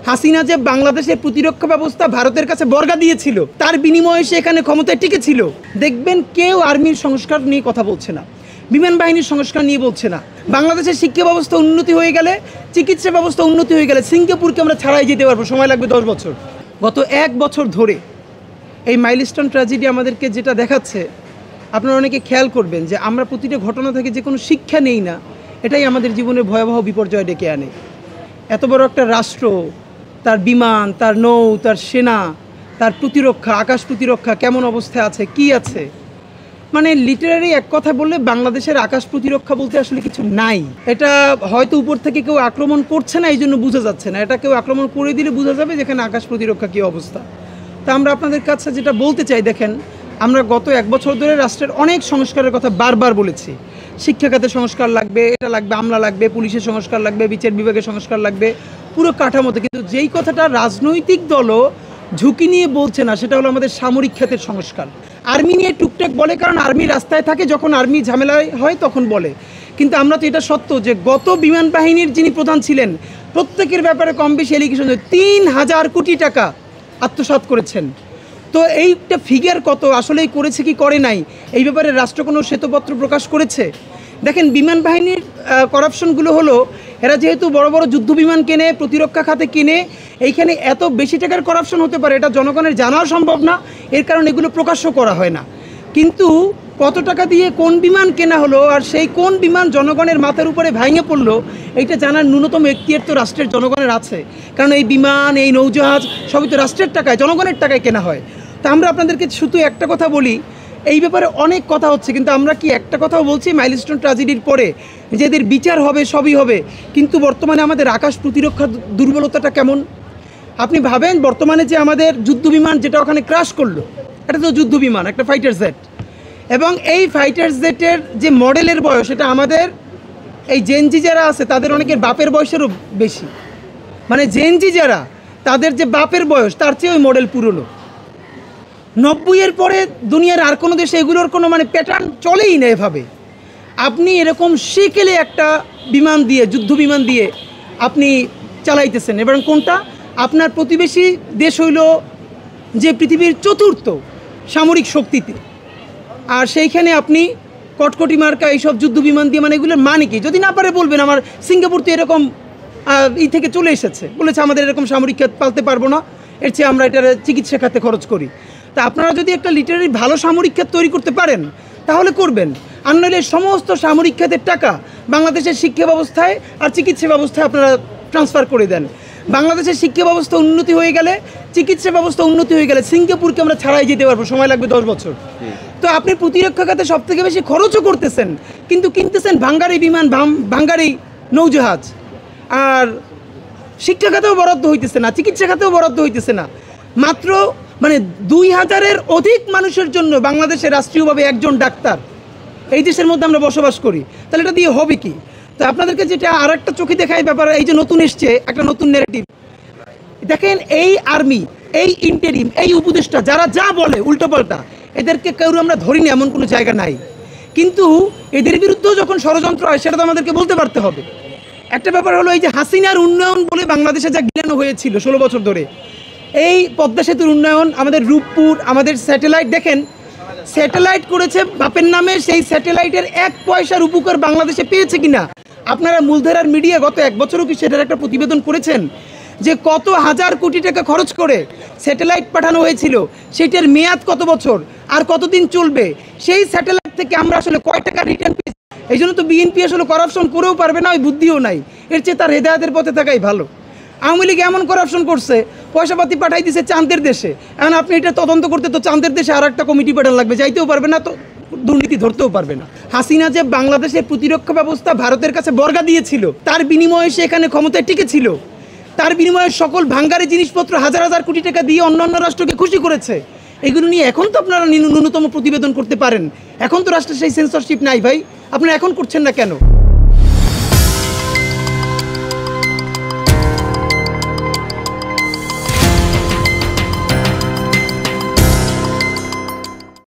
হাসিনা যে বাংলাদেশের প্রতিরক্ষা ব্যবস্থা ভারতের কাছে বর্গা দিয়েছিল, তার বিনিময়ে সে এখানে ক্ষমতায় টিকেছিল। দেখবেন কেউ আর্মির সংস্কার নিয়ে কথা বলছে না, বিমান বাহিনীর সংস্কার নিয়ে বলছে না। বাংলাদেশের শিক্ষা ব্যবস্থা উন্নতি হয়ে গেলে, চিকিৎসা ব্যবস্থা উন্নতি হয়ে গেলে সিঙ্গাপুরকে আমরা ছাড়াই যেতে পারবো, সময় লাগবে 10 বছর। গত 1 বছর ধরে এই মাইলস্টোন ট্র্যাজেডি আমাদেরকে যেটা দেখাচ্ছে, আপনারা অনেকে খেয়াল করবেন যে আমরা প্রতিটা ঘটনা থেকে যে কোনো শিক্ষা নেই না, এটাই আমাদের জীবনের ভয়াবহ বিপর্যয় ডেকে আনে। এত বড় একটা রাষ্ট্র, তার বিমান, তার নৌ, তার সেনা, তার প্রতিরক্ষা, আকাশ প্রতিরক্ষা কেমন অবস্থায় আছে, কি আছে, মানে লিটারারি এক কথা বললে বাংলাদেশের আকাশ প্রতিরক্ষা বলতে আসলে কিছু নাই। এটা হয়তো উপর থেকে কেউ আক্রমণ করছে না, এই জন্য বোঝা যাচ্ছে না। এটা কেউ আক্রমণ করে দিলে বোঝা যাবে যেখানে আকাশ প্রতিরক্ষা কী অবস্থা। তা আমরা আপনাদের কাছে যেটা বলতে চাই, দেখেন আমরা গত 1 বছর ধরে রাষ্ট্রের অনেক সংস্কারের কথা বারবার বলেছি। শিক্ষা খাতে সংস্কার লাগবে, এটা লাগবে, আমলা লাগবে, পুলিশের সংস্কার লাগবে, বিচার বিভাগের সংস্কার লাগবে, পুরো কাঠামোতে। কিন্তু যেই কথাটা রাজনৈতিক দলও ঝুঁকি নিয়ে বলছে না, সেটা হলো আমাদের সামরিক খাতের সংস্কার। আর্মি নিয়ে টুকটাক বলে, কারণ আর্মি রাস্তায় থাকে, যখন আর্মি ঝামেলায় হয় তখন বলে। কিন্তু আমরা তো এটা সত্য যে গত বিমান বাহিনীর যিনি প্রধান ছিলেন, প্রত্যেকের ব্যাপারে কম বেশি এলিগেশন 3000 কোটি টাকা আত্মসাৎ করেছেন। তো এইটা ফিগার কত, আসলেই করেছে কি করে নাই, এই ব্যাপারে রাষ্ট্র কোনো শ্বেতপত্র প্রকাশ করেছে? দেখেন বিমান বাহিনীর করাপশনগুলো হলো, এরা যেহেতু বড় বড় যুদ্ধ বিমান কেনে, প্রতিরক্ষা খাতে কিনে, এইখানে এত বেশি টাকার করাপশন হতে পারে এটা জনগণের জানাও সম্ভব না, এর কারণে এগুলো প্রকাশও করা হয় না। কিন্তু কত টাকা দিয়ে কোন বিমান কেনা হলো আর সেই কোন বিমান জনগণের মাথার উপরে ভেঙে পড়লো, এইটা জানার ন্যূনতম এখতিয়ার তো রাষ্ট্রের জনগণের আছে। কারণ এই বিমান, এই নৌজাহাজ সবই তো রাষ্ট্রের টাকায়, জনগণের টাকায় কেনা হয়। তা আমরা আপনাদেরকে শুধু একটা কথা বলি, এই ব্যাপারে অনেক কথা হচ্ছে, কিন্তু আমরা কি একটা কথাও বলছি মাইলস্টোন ট্র্যাজেডির পরে যে এদের বিচার হবে, সবই হবে, কিন্তু বর্তমানে আমাদের আকাশ প্রতিরক্ষা দুর্বলতাটা কেমন? আপনি ভাবেন বর্তমানে যে আমাদের যুদ্ধ বিমান যেটা ওখানে ক্রাশ করলো, এটা তো যুদ্ধ বিমান, একটা ফাইটার জেট, এবং এই ফাইটার জেটের যে মডেলের বয়স, এটা আমাদের এই জেনজি যারা আছে তাদের অনেকের বাপের বয়সেরও বেশি। মানে জেনজি যারা, তাদের যে বাপের বয়স তার চেয়ে ওই মডেল পুরনো। 90-এর পরে দুনিয়ার আর কোনো দেশে এগুলোর কোনো মানে প্যাটার্ন চলেই না এভাবে। আপনি এরকম সেকেলে একটা বিমান দিয়ে, যুদ্ধ বিমান দিয়ে আপনি চালাইতেছেন, এবং কোনটা আপনার প্রতিবেশী দেশ হইল যে পৃথিবীর 4র্থ সামরিক শক্তিতে, আর সেইখানে আপনি কটকটি মার্কা এইসব যুদ্ধ বিমান দিয়ে, মানে এগুলোর মানে কি? যদি না পারে বলবেন আমার সিঙ্গাপুর তো এরকম থেকে চলে এসেছে, বলেছে আমাদের এরকম সামরিক খাত পালতে পারবো না, এর চেয়ে আমরা এটার চিকিৎসা খাতে খরচ করি। তা আপনারা যদি একটা লিটারারি ভালো সামরিক খাত তৈরি করতে পারেন তাহলে করবেন, আর নইলে সমস্ত সামরিক খাতের টাকা বাংলাদেশের শিক্ষা ব্যবস্থায় আর চিকিৎসা ব্যবস্থায় আপনারা ট্রান্সফার করে দেন। বাংলাদেশের শিক্ষা ব্যবস্থা উন্নতি হয়ে গেলে, চিকিৎসা ব্যবস্থা উন্নতি হয়ে গেলে সিঙ্গাপুরকে আমরা ছাড়াই যেতে পারবো, সময় লাগবে 10 বছর। তো আপনি প্রতিরক্ষা খাতে সবথেকে বেশি খরচও করতেছেন, কিন্তু কিনতেছেন ভাঙ্গারি বিমান, ভাঙ্গারি নৌজাহাজ, আর শিক্ষা খাতেও বরাদ্দ হইতেছে না, চিকিৎসা খাতেও বরাদ্দ হইতেছে না। মাত্র মানে 2000-এর অধিক মানুষের জন্য বাংলাদেশে রাষ্ট্রীয়ভাবে একজন ডাক্তার, এই দেশের মধ্যে আমরা বসবাস করি, তাহলে এটা দিয়ে হবে কি? তো আপনাদেরকে যেটা আর একটা চোখে দেখায় ব্যাপার, এই যে নতুন এসছে একটা নতুন ন্যারেটিভ, দেখেন এই আর্মি, এই ইন্টারিম, এই উপদেষ্টা যারা যা বলে উল্টোপাল্টা, এদেরকে কেউ আমরা ধরিনি, এমন কোনো জায়গা নাই। কিন্তু এদের বিরুদ্ধেও যখন ষড়যন্ত্র হয় সেটা তো আমাদেরকে বলতে পারতে হবে। একটা ব্যাপার হলো, এই যে হাসিনার উন্নয়ন বলে বাংলাদেশে যা গিলানো হয়েছিল 16 বছর ধরে, এই পদ্মা সেতুর উন্নয়ন, আমাদের রূপপুর, আমাদের স্যাটেলাইট, দেখেন স্যাটেলাইট করেছে বাপের নামে, সেই স্যাটেলাইটের 1 পয়সার উপকার বাংলাদেশে পেয়েছে কিনা আপনারা মূলধারার মিডিয়া গত 1 বছরও কি সেটার একটা প্রতিবেদন করেছেন? যে কত হাজার কোটি টাকা খরচ করে স্যাটেলাইট পাঠানো হয়েছিল, সেটার মেয়াদ কত বছর আর কতদিন চলবে, সেই স্যাটেলাইট থেকে আমরা আসলে কয় টাকা রিটার্ন পেয়েছি? এই জন্য তো বিএনপি আসলে করাপশন করেও পারবে না, ওই বুদ্ধিও নাই, এর চেয়ে তার হেদায়েতের পথে থাকাই ভালো। আওয়ামী লীগ এমন করাপশন করছে, পয়সাপাতি পাঠাই দিছে চাঁদের দেশে, এখন আপনি এটা তদন্ত করতে তো চাঁদের দেশে আর একটা কমিটি পাঠানো লাগবে, যাইতেও পারবে না, তো দুর্নীতি ধরতেও পারবে না। হাসিনা যে বাংলাদেশের প্রতিরক্ষা ব্যবস্থা ভারতের কাছে বর্গা দিয়েছিল, তার বিনিময়ে সে এখানে ক্ষমতায় টিকেছিল, তার বিনিময়ে সকল ভাঙ্গারি জিনিসপত্র হাজার হাজার কোটি টাকা দিয়ে অন্যান্য রাষ্ট্রকে খুশি করেছে। এগুলো নিয়ে এখন তো আপনারা ন্যূনতম প্রতিবেদন করতে পারেন, এখন তো রাষ্ট্রের সেই সেন্সরশিপ নাই ভাই, আপনারা এখন করছেন না কেন?